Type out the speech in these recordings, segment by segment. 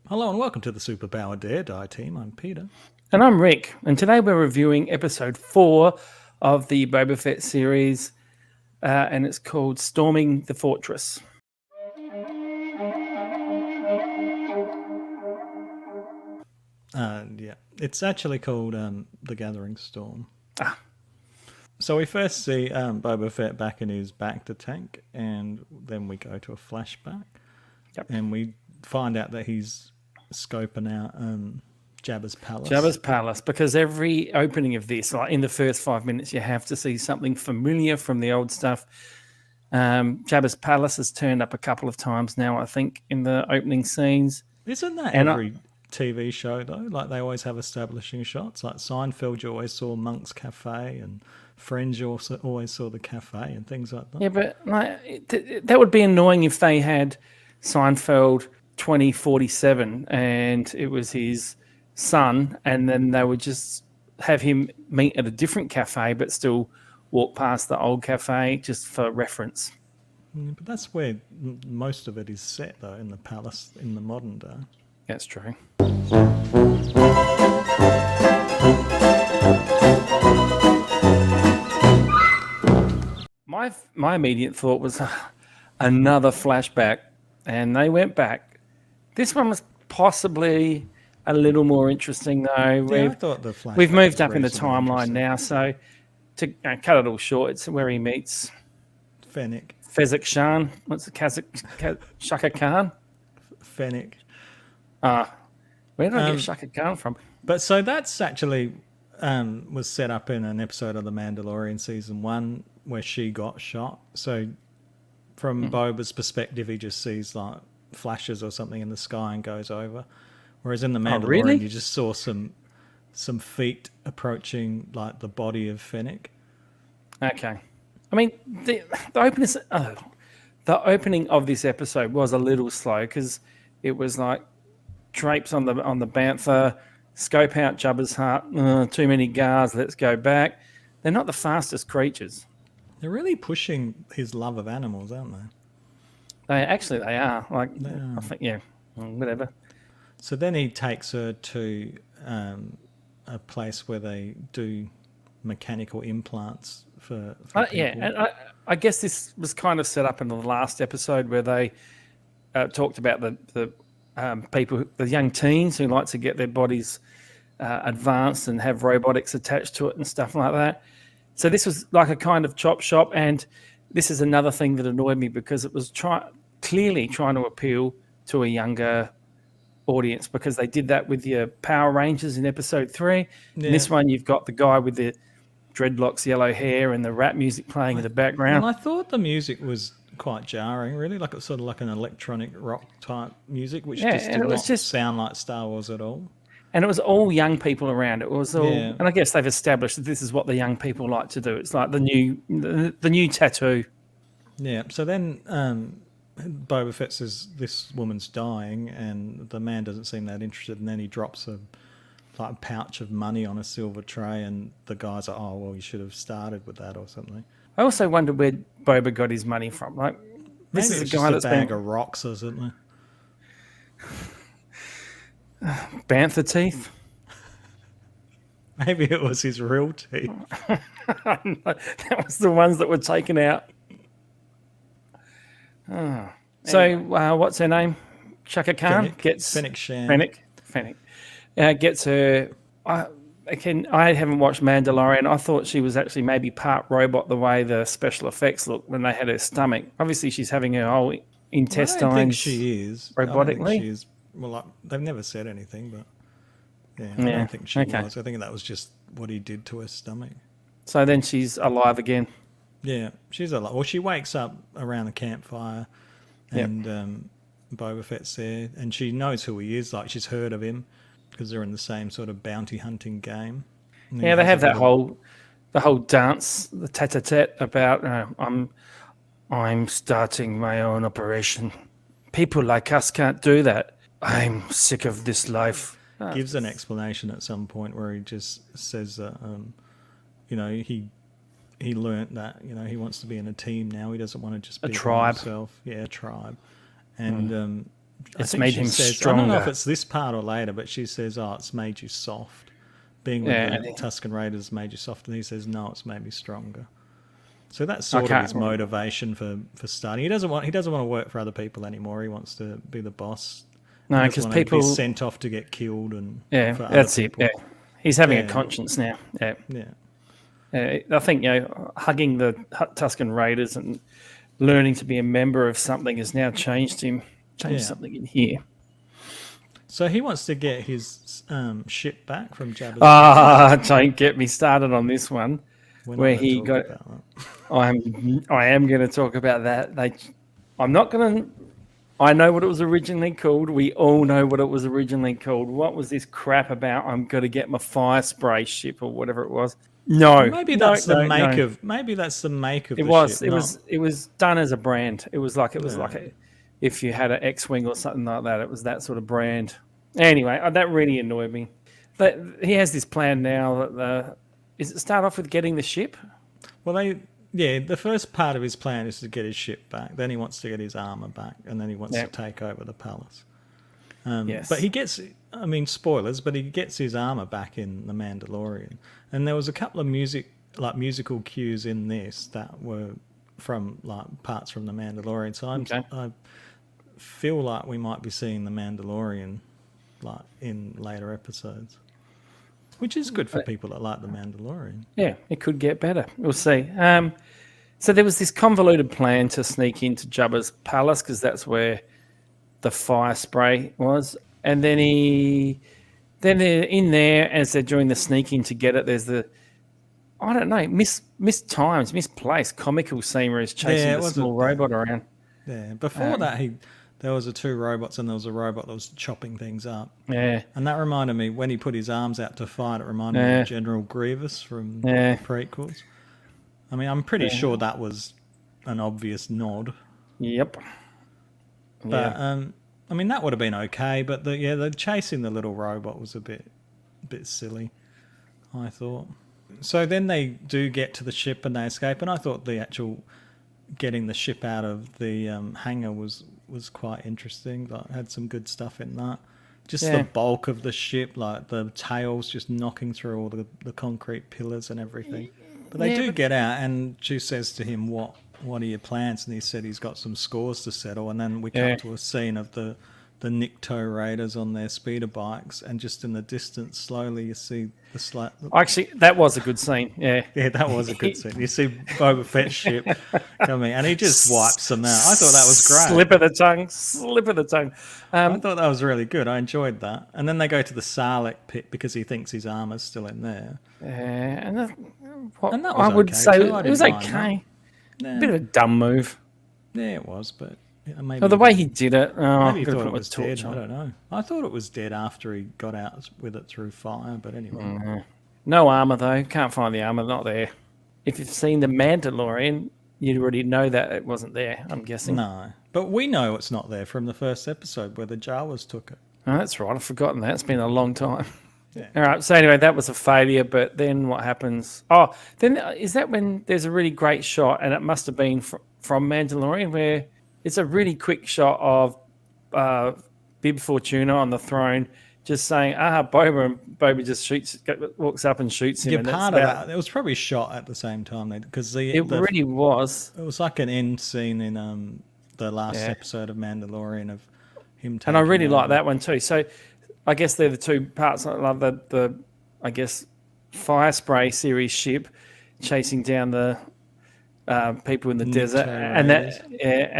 Hello and welcome to the Superpower Dare Die team. I'm Peter. And I'm Rick, and today we're reviewing episode 4 of the Boba Fett series, and it's called Storming the Fortress. Yeah, it's actually called The Gathering Storm. Ah. So we first see Boba Fett back in his Bacta tank, and then we go to a flashback, and we find out that he's scoping out Jabba's palace. Jabba's palace, because every opening of this, like in the first 5 minutes, you have to see something familiar from the old stuff. Jabba's palace has turned up a couple of times now, I think, in the opening scenes. Isn't that every TV show though? Like they always have establishing shots. Like Seinfeld, you always saw Monk's Cafe, and Friends, you also always saw the cafe and things like that. Yeah, but that would be annoying if they had Seinfeld 2047 and it was his son, and then they would just have him meet at a different cafe but still walk past the old cafe just for reference. But that's where most of it is set, though, in the palace in the modern day. That's true. My immediate thought was another flashback, and they went back. This one was possibly a little more interesting, though. Yeah, I thought the flashback we've moved up in the reasonably timeline now, so to cut it all short, it's where he meets Fennec. Fezzik Shan. What's it? Shaka Khan? Fennec. Where did I get Shaka Khan from? But so that's actually was set up in an episode of The Mandalorian season 1 where she got shot. So from Boba's perspective, he just sees like flashes or something in the sky and goes over. Whereas in The Mandalorian, you just saw some feet approaching like the body of Fennec. Okay. I mean, the opening of this episode was a little slow because it was like drapes on the bantha, scope out Jabba's hut, too many guards, let's go back. They're not the fastest creatures. They're really pushing his love of animals, aren't they? They are. Like, I think, yeah, whatever. So then he takes her to a place where they do mechanical implants for people. Yeah, and I guess this was kind of set up in the last episode where they talked about the people, the young teens who like to get their bodies advanced and have robotics attached to it and stuff like that. So this was like a kind of chop shop, and this is another thing that annoyed me because it was clearly trying to appeal to a younger audience, because they did that with your Power Rangers in episode 3. Yeah. In this one, you've got the guy with the dreadlocks, yellow hair, and the rap music playing in the background. And I thought the music was quite jarring, really, like it's sort of like an electronic rock type music, which just did not sound like Star Wars at all. And it was all young people around. It was all, and I guess they've established that this is what the young people like to do. It's like the new tattoo. Yeah. So then Boba Fett says this woman's dying, and the man doesn't seem that interested. And then he drops a pouch of money on a silver tray, and the guys are, oh well, you should have started with that or something. I also wonder where Boba got his money from. Like, this Maybe is a guy that's a bag of rocks or something. Bantha teeth. Maybe it was his real teeth. That was the ones that were taken out. Oh. So, what's her name? Shaka Khan gets Fennec Shan. Fennec gets her. I haven't watched Mandalorian. I thought she was actually maybe part robot the way the special effects looked when they had her stomach. Obviously, she's having her whole intestines. I don't think she is robotically. She is. Well, they've never said anything, but I don't think she was. I think that was just what he did to her stomach. So then she's alive again. Yeah, she's alive. Well, she wakes up around the campfire, and Boba Fett's there, and she knows who he is. Like, she's heard of him because they're in the same sort of bounty hunting game. Yeah, they have the whole dance, the tete-a-tete about I'm starting my own operation. People like us can't do that. I'm sick of this life. Gives an explanation at some point where he just says that, he learnt that, he wants to be in a team now. He doesn't want to just be a tribe. himself. Yeah, a tribe. And It's made him I don't know if stronger. it's this part or later, but she says, "Oh, it's made you soft. Being with the Tusken Raiders made you soft," and he says, "No, it's made me stronger." So that's sort of his motivation for starting. He doesn't want to work for other people anymore. He wants to be the boss. No, because people be sent off to get killed and that's it. Yeah, he's having a conscience now. Yeah, yeah. I think hugging the Tusken Raiders and learning to be a member of something has now changed him. Something in here. So he wants to get his ship back from Jabba's. Don't get me started on this one. Where he got. I am going to talk about that. I'm not going to. I know what it was originally called. We all know what it was originally called. What was this crap about? I'm going to get my fire spray ship or whatever it was. No, maybe that's the make of. Maybe that's the make of. It was. It was done as a brand. It was like if you had an X-wing or something like that. It was that sort of brand. Anyway, that really annoyed me. But he has this plan now that is it start off with getting the ship? Well, the first part of his plan is to get his ship back. Then he wants to get his armor back, and then he wants to take over the palace. Yes. But he gets, spoilers, but he gets his armor back in The Mandalorian. And there was a couple of musical cues in this that were from parts from The Mandalorian. So I feel like we might be seeing The Mandalorian in later episodes. Which is good for people that like The Mandalorian. Yeah, it could get better. We'll see. So there was this convoluted plan to sneak into Jabba's palace because that's where the fire spray was. And then they're in there as they're doing the sneaking to get it. There's misplaced comical scene where he's chasing the small robot around. Yeah, before that there was two robots and there was a robot that was chopping things up. Yeah. And that reminded me, when he put his arms out to fight, it reminded me of General Grievous from the prequels. I'm pretty sure that was an obvious nod. Yep. But, that would have been okay, but the chasing the little robot was a bit silly, I thought. So then they do get to the ship and they escape, and I thought the actual getting the ship out of the hangar was quite interesting. Had some good stuff in that. Just the bulk of the ship, like the tails just knocking through all the concrete pillars and everything. But they do get out, and she says to him, "What are your plans?" And he said he's got some scores to settle. And then we come to a scene of the Nikto Raiders on their speeder bikes, and just in the distance, slowly you see the Actually, that was a good scene. Yeah, that was a good scene. You see Boba Fett's ship coming, and he just wipes them out. I thought that was great. Slip of the tongue. I thought that was really good. I enjoyed that. And then they go to the Sarlacc pit because he thinks his armor's still in there. And that was would say too. it was okay. Yeah. Bit of a dumb move. Yeah, it was, but maybe the way he did it. Maybe he thought it was dead. I don't know. I thought it was dead after he got out with it through fire, but anyway. No armor though. Can't find the armor. Not there. If you've seen The Mandalorian, you already know that it wasn't there. I'm guessing. No, but we know it's not there from the first episode where the Jawas took it. Oh, that's right. I've forgotten that. It's been a long time. Yeah. All right. So anyway, that was a failure. But then what happens? Oh, then is that when there's a really great shot, and it must have been from Mandalorian, where it's a really quick shot of Bib Fortuna on the throne, just saying, Boba, and Boba just walks up and shoots him. Yeah, part of that. It was probably shot at the same time, because it really was. It was like an end scene in the last episode of Mandalorian of him taking. And I really like that one too. So I guess they're the two parts. I love the fire spray series ship chasing down the people in the desert, and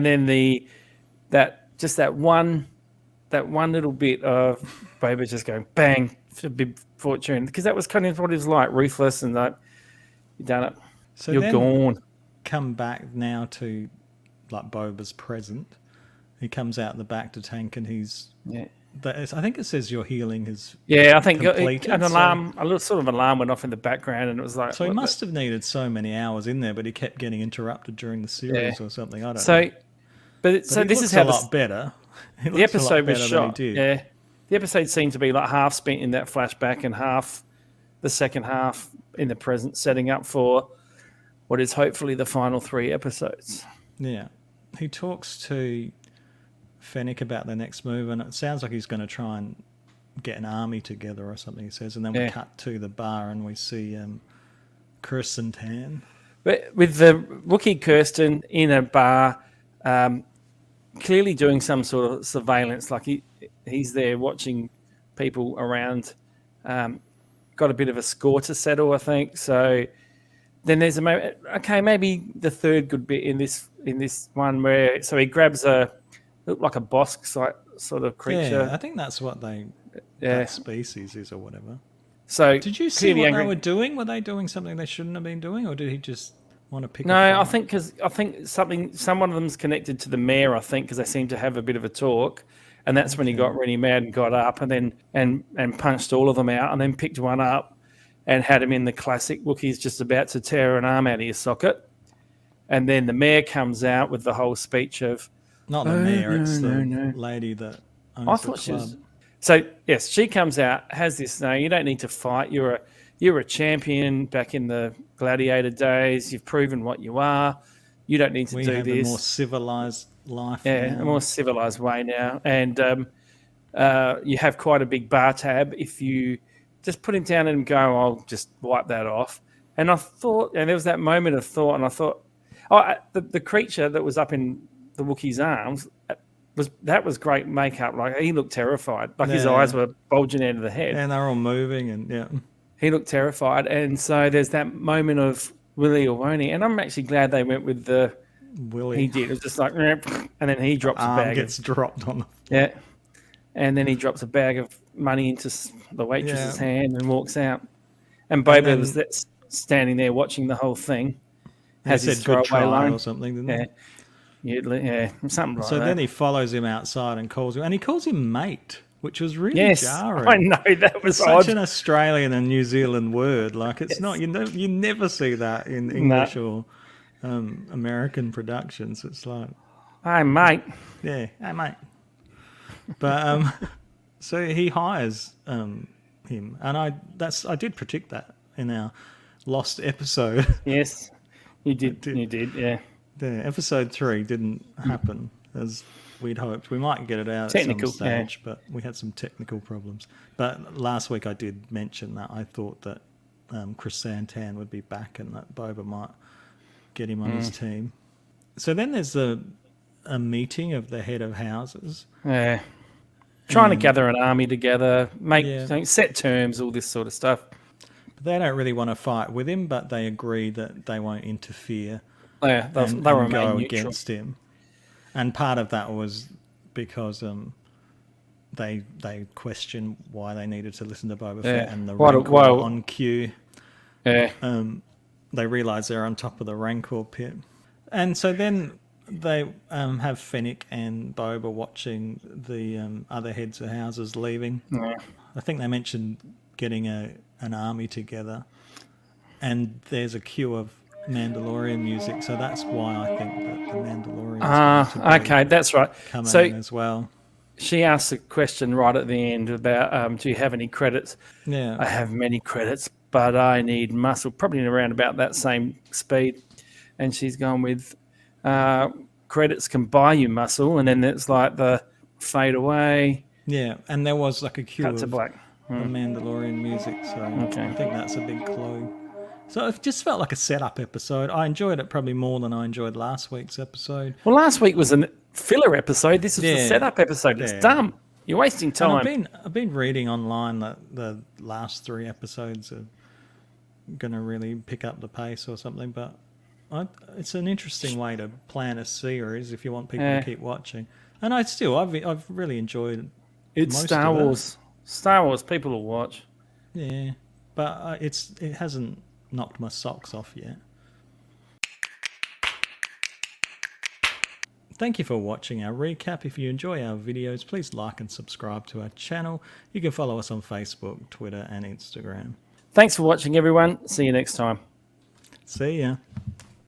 then that one little bit of Boba just going bang for Bib Fortune, because that was kind of what he was like, ruthless, and like, you done it, so you're gone. Come back now to like Boba's present. He comes out the back to tank, and he's I think it says your healing is I think completed, an alarm, a little sort of alarm went off in the background, and it was like, so he must have needed so many hours in there, but he kept getting interrupted during the series or something. I don't know. But this is how a lot better. The episode was shot. Yeah, the episode seemed to be like half spent in that flashback and half the second half in the present, setting up for what is hopefully the final 3 episodes. Yeah, he talks to Fennec about their next move, and it sounds like he's going to try and get an army together or something, he says. And then we cut to the bar and we see Kirsten Tan. But with the Wookiee Kirsten in a bar, clearly doing some sort of surveillance, like he's there watching people around. Got a bit of a score to settle, I think. So then there's a moment. Okay, maybe the third good bit in this one where he grabs looked like a bosk sort of creature. Yeah, I think that's what that species is or whatever. So did you see what they were doing? Were they doing something they shouldn't have been doing, or did he just want to pick? No, I think someone of them's connected to the mayor. I think because they seem to have a bit of a talk, and that's when he got really mad and got up and then and punched all of them out, and then picked one up and had him in the classic Wookiee's just about to tear an arm out of your socket, and then the mayor comes out with the whole speech of not the mayor, it's the lady that owns I thought the club. she was. So yes, she comes out, has this. No, you don't need to fight. You're a champion back in the gladiator days. You've proven what you are. You don't need to do have this. A more civilized life. Yeah, now. a more civilized way now. And you have quite a big bar tab. If you just put him down and go, I'll just wipe that off. And I thought, and there was that moment of thought, and I thought, the creature that was up in the Wookiee's arms. That was great makeup. Like he looked terrified. Like his eyes were bulging out of the head. And they're all moving and He looked terrified. And so there's that moment of Willie or won't he? And I'm actually glad they went with the Willie. He did. It was just like, and then he drops a bag. Gets dropped on the floor. Yeah. And then he drops a bag of money into the waitress's hand and walks out. And Boba was standing there watching the whole thing. Has his throwaway line or something, didn't he? Yeah, something like that. So then he follows him outside and calls him, and he calls him mate, which was really jarring. I know, that was such an Australian and New Zealand word. Like it's not, you never see that in English or American productions. It's like, hey mate. Yeah, hey mate. But so he hires him, and I did predict that in our lost episode. Yes, you did. You did, yeah. Yeah, episode 3 didn't happen as we'd hoped. We might get it out at some stage, but we had some technical problems. But last week I did mention that I thought that Chris Santan would be back and that Boba might get him on his team. So then there's a meeting of the head of houses. Yeah. Trying to gather an army together, set terms, all this sort of stuff. But they don't really want to fight with him, but they agree that they won't interfere. Yeah, they were go against him, and part of that was because they questioned why they needed to listen to Boba Fett and the Rancor on cue. Yeah, they realise they're on top of the Rancor pit, and so then they have Fennec and Boba watching the other heads of houses leaving. Yeah. I think they mentioned getting an army together, and there's a queue of Mandalorian music, so that's why I think that the Mandalorian. Okay, that's right. Coming in as well. She asked a question right at the end about, do you have any credits? Yeah, I have many credits, but I need muscle, probably around about that same speed. And she's gone with credits can buy you muscle, and then it's like the fade away. Yeah, and there was like a cue cut to black. The Mandalorian music, so I think that's a big clue. So it just felt like a setup episode. I enjoyed it probably more than I enjoyed last week's episode. Well, last week was a filler episode. This is the setup episode. It's dumb. You're wasting time. And I've been reading online that the last 3 episodes are going to really pick up the pace or something. But it's an interesting way to plan a series if you want people to keep watching. And I've really enjoyed it's most Star of it. Wars. Star Wars, people will watch. Yeah, but it hasn't knocked my socks off yet. Thank you for watching our recap. If you enjoy our videos, please like and subscribe to our channel. You can follow us on Facebook, Twitter and Instagram. Thanks for watching, everyone. See you next time. See ya.